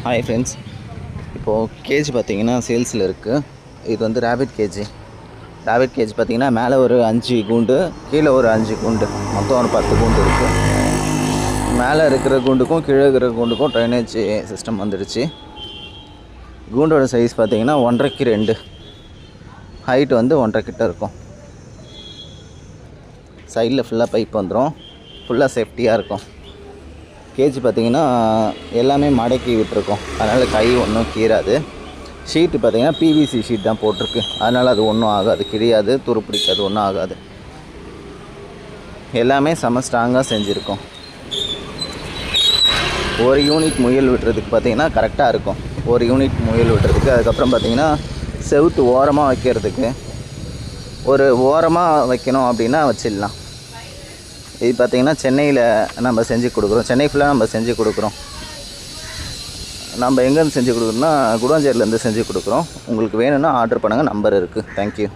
Hi friends, இப்போது gauge பார்த்திங்கன்னா சேல்ஸில் இருக்குது. இது வந்து ரேபிட் கேஜ் பார்த்திங்கன்னா மேலே ஒரு 5 கூண்டு, கீழே ஒரு 5 கூண்டு, மொத்தம் ஒரு 10 கூண்டு இருக்குது. மேலே இருக்கிற கூண்டுக்கும் கீழே இருக்கிற கூண்டுக்கும் ட்ரைனேஜ் சிஸ்டம் வந்துடுச்சு. கூண்டோட சைஸ் பார்த்திங்கன்னா 1.5க்கு 2, ஹைட் வந்து 1.5 கிட்ட இருக்கும். சைடில் ஃபுல்லாக பைப் வந்துடும், ஃபுல்லாக சேஃப்டியாக இருக்கும். கேஜ் பார்த்திங்கன்னா எல்லாமே மடக்கி விட்டுருக்கோம், அதனால் கை ஒன்றும் கீறாது. ஷீட்டு பார்த்திங்கன்னா பிவிசி ஷீட் தான் போட்டிருக்கு, அதனால் அது ஒன்றும் ஆகாது, கிழியாது, துரு பிடிக்காது, ஒன்றும் ஆகாது. எல்லாமே செம ஸ்ட்ராங்காக செஞ்சுருக்கோம். ஒரு யூனிட் முயல் விட்டுறதுக்கு பார்த்திங்கன்னா கரெக்டாக இருக்கும். ஒரு யூனிட் முயல் விட்டுறதுக்கு. அதுக்கப்புறம் பார்த்திங்கன்னா செவுத்து ஓரமாக வைக்கிறதுக்கு, ஒரு ஓரமாக வைக்கணும் அப்படின்னா வச்சிடலாம். இது பார்த்திங்கன்னா சென்னையில் நம்ம செஞ்சு கொடுக்குறோம். சென்னை ஃபுல்லாக நம்ம செஞ்சு கொடுக்குறோம். நம்ம எங்கேருந்து செஞ்சு கொடுக்குறோம்னா குடோஞ்சேரிலேருந்து செஞ்சு கொடுக்குறோம். உங்களுக்கு வேணும்னா ஆர்டர் பண்ணுங்கள், நம்பர் இருக்குது. தேங்க்யூ.